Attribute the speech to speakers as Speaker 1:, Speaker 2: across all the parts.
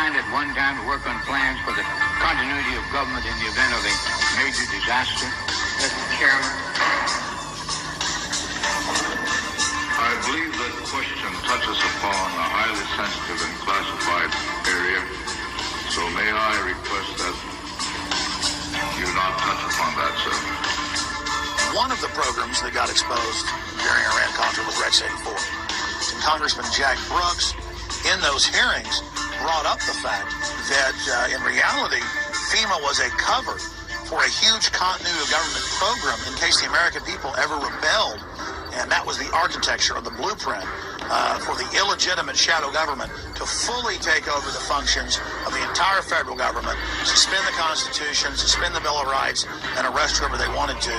Speaker 1: assigned at one time to work on plans for the continuity of government in the event of a major disaster?
Speaker 2: Mr. Chairman.
Speaker 3: I believe that question touches upon a highly sensitive and classified area, so may I request that you not touch upon that, sir.
Speaker 4: One of the programs that got exposed during Iran-Contra was Rex 84. And Congressman Jack Brooks, in those hearings, brought up the fact that in reality, FEMA was a cover for a huge continuity of government program in case the American people ever rebelled. And that was the architecture of the blueprint for the illegitimate shadow government to fully take over the functions of the entire federal government, suspend the Constitution, suspend the Bill of Rights, and arrest whoever they wanted to.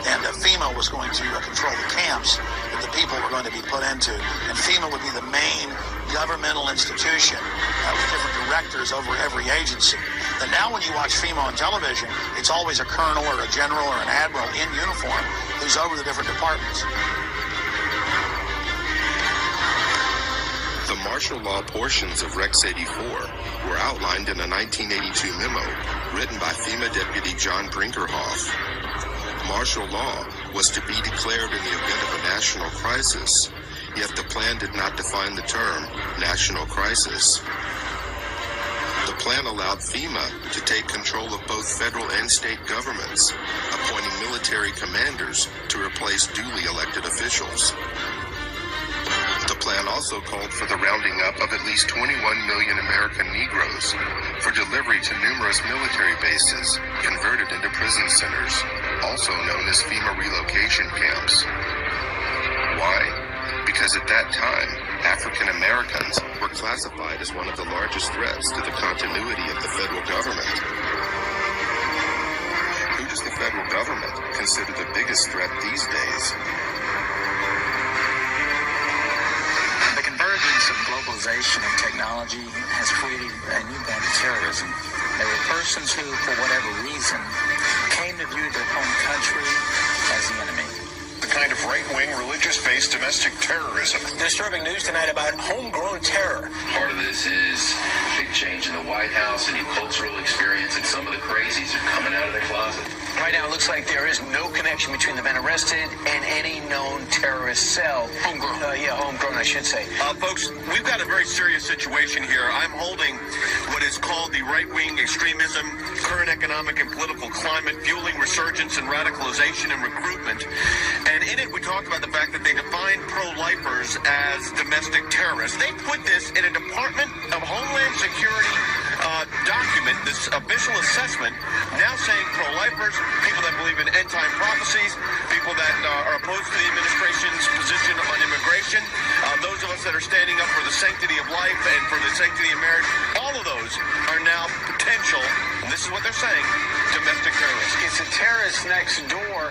Speaker 4: And FEMA was going to control the camps that the people were going to be put into. And FEMA would be the main governmental institution with different directors over every agency. And now when you watch FEMA on television, it's always a colonel or a general or an admiral in uniform who's over the different departments.
Speaker 5: The martial law portions of Rex 84 were outlined in a 1982 memo written by FEMA Deputy John Brinkerhoff. Martial law was to be declared in the event of a national crisis, yet the plan did not define the term national crisis. The plan allowed FEMA to take control of both federal and state governments, appointing military commanders to replace duly elected officials. The plan also called for the rounding up of at least 21 million American Negroes for delivery to numerous military bases converted into prison centers, also known as FEMA relocation camps. Why? Because at that time, African Americans were classified as one of the largest threats to the continuity of the federal government. Who does the federal government consider the biggest threat these days?
Speaker 6: The convergence of globalization and technology has created a new kind of terrorism. There were persons who, for whatever reason, came to view their home country as the enemy.
Speaker 7: The kind of right-wing, religious-based domestic terrorism.
Speaker 6: Disturbing news tonight about homegrown terror.
Speaker 8: Part of this is a big change in the White House, a new cultural experience, and some of the crazies are coming out of their closet.
Speaker 6: Right now, it looks like there is no connection between the men arrested and any known terrorist cell. Homegrown. Homegrown, I should say.
Speaker 7: Folks, we've got a very serious situation here. I'm holding what is called the right-wing extremism, current economic and political climate, fueling resurgence and radicalization and recruitment. And in it, we talked about the fact that they define pro-lifers as domestic terrorists. They put this in a Department of Homeland Security document, this official assessment, now saying pro-lifers, people that believe in end-time prophecies, people that are opposed to the administration's position on immigration, those of us that are standing up for the sanctity of life and for the sanctity of marriage, all of those are now potential, and this is what they're saying, domestic terrorists.
Speaker 6: It's a terrorist next door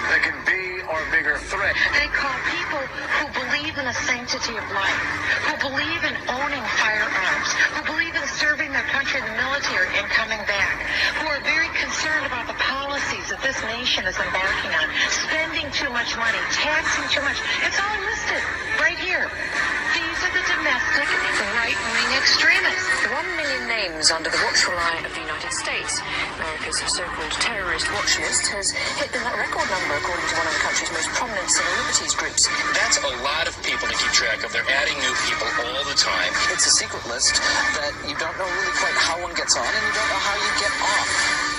Speaker 6: that could be our bigger threat.
Speaker 9: They call people who believe in the sanctity of life, who believe in owning firearms, who believe in serving their country in the military and coming back, who are very concerned about the policies that this nation is embarking on, spending too much money, taxing too much. It's all listed right here. These are the domestic right-wing extremists.
Speaker 10: 1 million names under the watchful eye of the United States. America's so-called terrorist watch list has hit the record number, according to one of the country's most prominent civil liberties groups.
Speaker 6: That's a lot of people to keep track of. They're adding new people all the time.
Speaker 10: It's a secret list that you don't know really quite how one gets on, and you don't know how you get off.